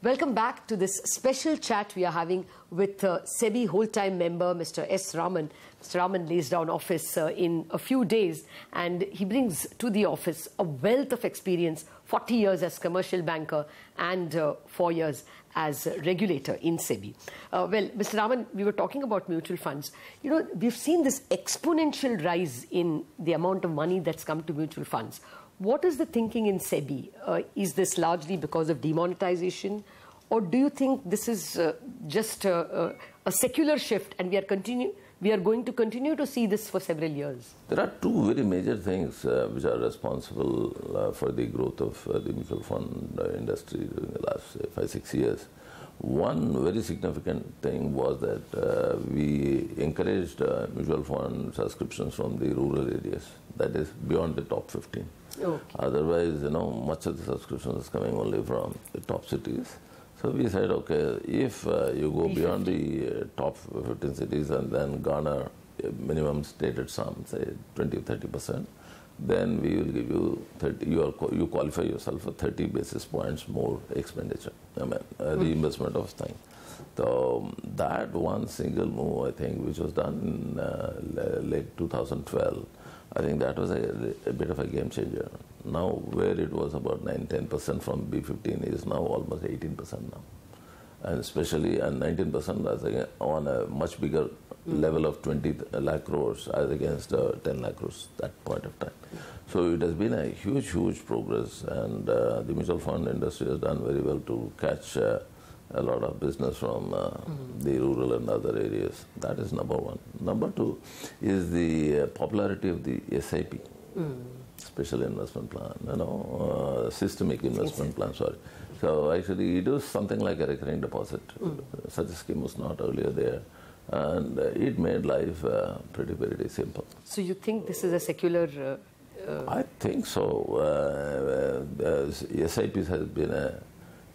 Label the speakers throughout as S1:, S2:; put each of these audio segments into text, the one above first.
S1: Welcome back to this special chat we are having with Sebi whole-time member Mr. S. Raman. Mr. Raman lays down office in a few days, and he brings to the office a wealth of experience, 40 years as commercial banker and 4 years as regulator in Sebi. Well, Mr. Raman, we were talking about mutual funds. You know, we've seen this exponential rise in the amount of money that's come to mutual funds. What is the thinking in Sebi? Is this largely because of demonetization, or do you think this is just a secular shift and we are going to continue to see this for several years?
S2: There are two very major things which are responsible for the growth of the mutual fund industry during the last 5-6 years. One very significant thing was that we encouraged mutual fund subscriptions from the rural areas, that is beyond the top 15.
S1: Okay.
S2: Otherwise, much of the subscriptions is coming only from the top cities. So we said, okay, if you go beyond the top 15 cities and then garner a minimum stated sum, say 20 or 30%, then we will give you 30. You qualify yourself for 30 basis points more expenditure. Reimbursement of things. So that one single move, I think, which was done in late 2012. I think that was a bit of a game changer. Now, where it was about 9-10% from B15 is now almost 18% now. And especially, and 19% as again, on a much bigger level of 20 lakh crores as against 10 lakh crores at that point of time. So it has been a huge, huge progress, and the mutual fund industry has done very well to catch a lot of business from the rural and other areas. That is number one. Number two is the popularity of the SIP, special investment plan, systemic investment plan, sorry. So actually it was something like a recurring deposit. Such a scheme was not earlier there. And it made life pretty, very simple.
S1: So you think this is a secular...
S2: I think so. SIPs has been a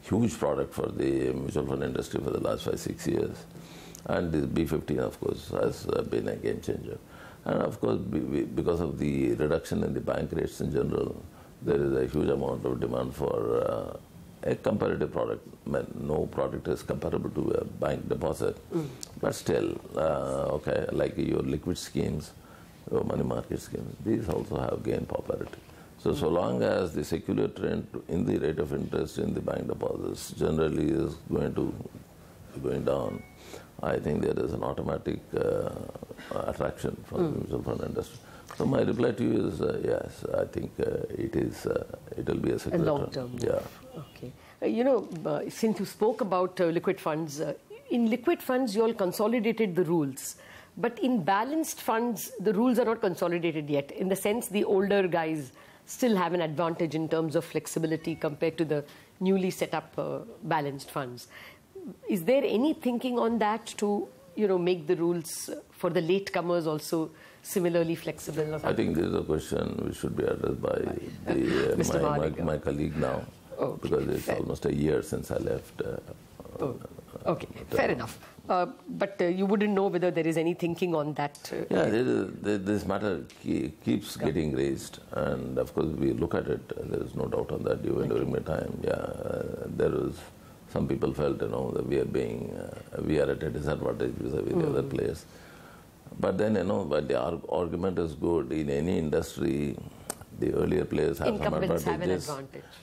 S2: huge product for the mutual fund industry for the last 5-6 years, and this B15, of course, has been a game changer. And of course, because of the reduction in the bank rates in general, there is a huge amount of demand for a comparative product. No product is comparable to a bank deposit, but still, okay, like your liquid schemes, your money market schemes, these also have gained popularity. So long as the secular trend in the rate of interest in the bank deposits generally is going down, I think there is an automatic attraction from the mutual fund industry. So my reply to you is yes, I think it will be a secular
S1: long term.
S2: Yeah.
S1: Okay. Since you spoke about liquid funds, in liquid funds you all consolidated the rules. But in balanced funds, the rules are not consolidated yet. In the sense, the older guys still have an advantage in terms of flexibility compared to the newly set up balanced funds. Is there any thinking on that to, make the rules for the latecomers also similarly flexible? Or
S2: I think this is a question which should be addressed by my colleague now, because it's almost a year since I left.
S1: Okay, fair enough. But you wouldn't know whether there is any thinking on that?
S2: Yeah, this matter keeps getting raised, and of course we look at it. There is no doubt on that. During my time, there was some people felt that we are at a disadvantage vis-a-vis the other players. But then but the argument is good in any industry. The earlier players have some advantages,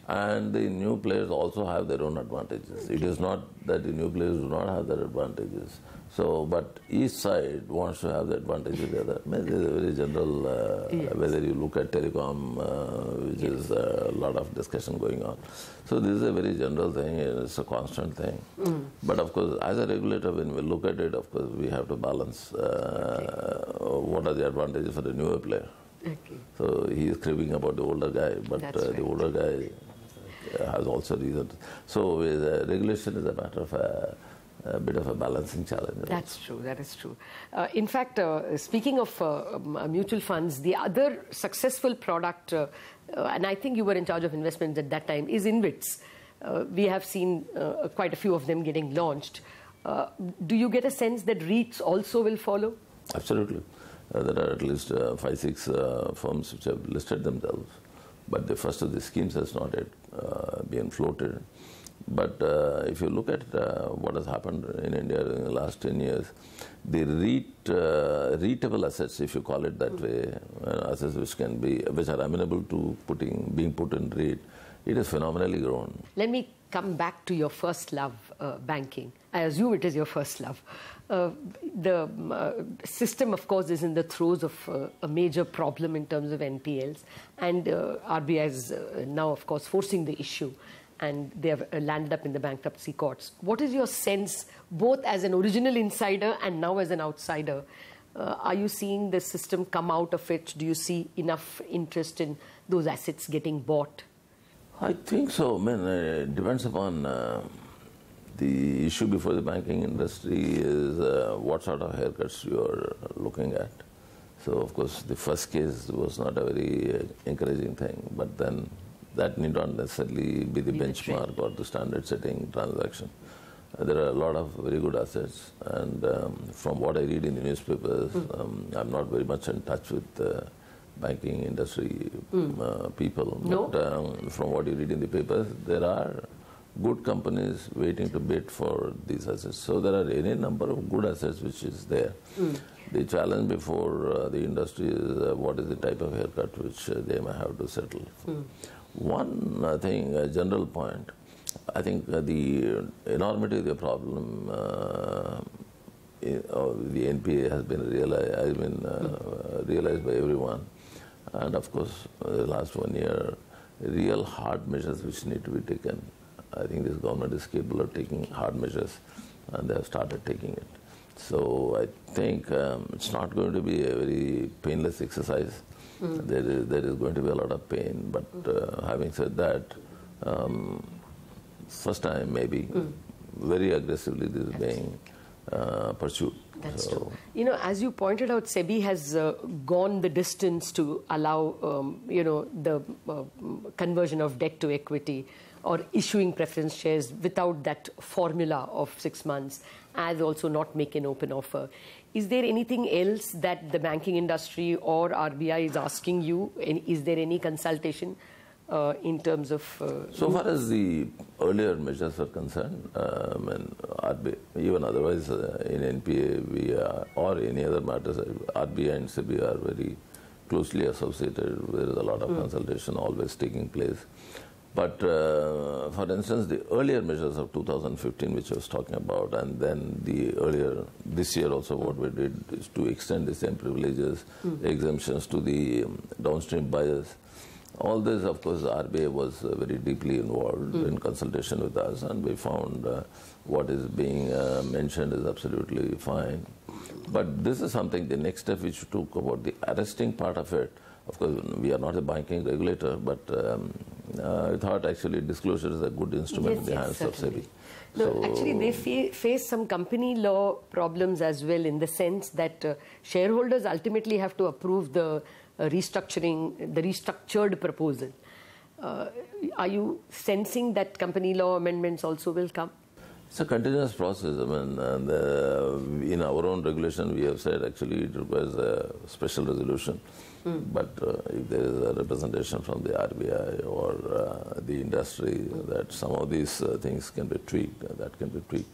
S2: and the new players also have their own advantages. It is not that the new players do not have their advantages. So, but each side wants to have the advantage of the other. There is a very general, whether you look at telecom, which is a lot of discussion going on. So this is a very general thing, it's a constant thing. But of course, as a regulator, when we look at it, of course, we have to balance what are the advantages for the newer player.
S1: Okay.
S2: So he is cribbing about the older guy, but the older guy has also reasons. So regulation is a matter of a bit of a balancing challenge.
S1: That's true, that is true. In fact, speaking of mutual funds, the other successful product, and I think you were in charge of investments at that time, is InvITs. We have seen quite a few of them getting launched. Do you get a sense that REITs also will follow?
S2: Absolutely. There are at least 5-6 firms which have listed themselves, but the first of the schemes has not yet been floated. But if you look at what has happened in India in the last 10 years, the REITable assets, if you call it that way, assets which are amenable to being put in REIT, it has phenomenally grown.
S1: Let me come back to your first love, banking. I assume it is your first love. The system, of course, is in the throes of a major problem in terms of NPLs, and RBI is now, of course, forcing the issue, and they have landed up in the bankruptcy courts. What is your sense, both as an original insider and now as an outsider? Are you seeing the system come out of it? Do you see enough interest in those assets getting bought?
S2: I think so. I mean, it depends upon the issue before the banking industry is what sort of haircuts you are looking at. So, of course, the first case was not a very encouraging thing, but then that need not necessarily be the benchmark or the standard-setting transaction. There are a lot of very good assets, and from what I read in the newspapers, I'm not very much in touch with banking industry people.
S1: No?
S2: But from what you read in the papers, there are good companies waiting to bid for these assets. So there are any number of good assets which is there. The challenge before the industry is what is the type of haircut which they may have to settle. One thing, a general point, I think the enormity of the problem the NPA has been realized by everyone. And of course, the last 1 year, real hard measures which need to be taken. I think this government is capable of taking hard measures, and they have started taking it. So I think it's not going to be a very painless exercise. There is going to be a lot of pain, but having said that, first time maybe very aggressively this is being pursued.
S1: That's true. You know, as you pointed out, Sebi has gone the distance to allow, the conversion of debt to equity or issuing preference shares without that formula of 6 months, as also not make an open offer. Is there anything else that the banking industry or RBI is asking you? Is there any consultation in terms of...
S2: So far as the earlier measures are concerned, RBI, even otherwise in NPA or any other matters, RBI and Sebi are very closely associated. There is a lot of consultation always taking place. But for instance, the earlier measures of 2015, which I was talking about, and then the earlier, this year also what we did is to extend the same privileges, exemptions to the downstream buyers. All this, of course, RBI was very deeply involved in consultation with us, and we found what is being mentioned is absolutely fine. But this is something, the next step which we took about the arresting part of it. Of course, we are not a banking regulator, but I thought actually disclosure is a good instrument in the hands of Sebi.
S1: No, so actually they face some company law problems as well, in the sense that shareholders ultimately have to approve the restructured proposal. Are you sensing that company law amendments also will come?
S2: It's a continuous process. I mean, and, in our own regulation, we have said actually it requires a special resolution. But if there is a representation from the RBI or the industry that some of these things can be tweaked, that can be tweaked.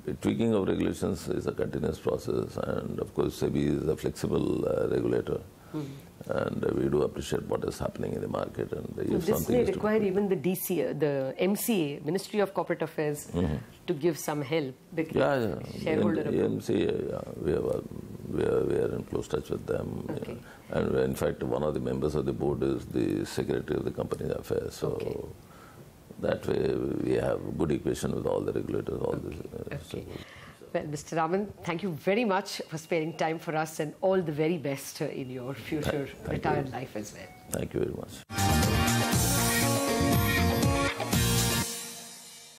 S2: The tweaking of regulations is a continuous process, and of course Sebi is a flexible regulator. And we do appreciate what is happening in the market. And if
S1: this may require even the DCA, the MCA, Ministry of Corporate Affairs, to give some help. Shareholder
S2: MCA, we are in close touch with them.
S1: Okay.
S2: And in fact, one of the members of the board is the Secretary of the Company Affairs. So that way we have good equation with all the regulators. All this.
S1: Well, Mr. Raman, thank you very much for sparing time for us, and all the very best in your future retired life as well.
S2: Thank you very much.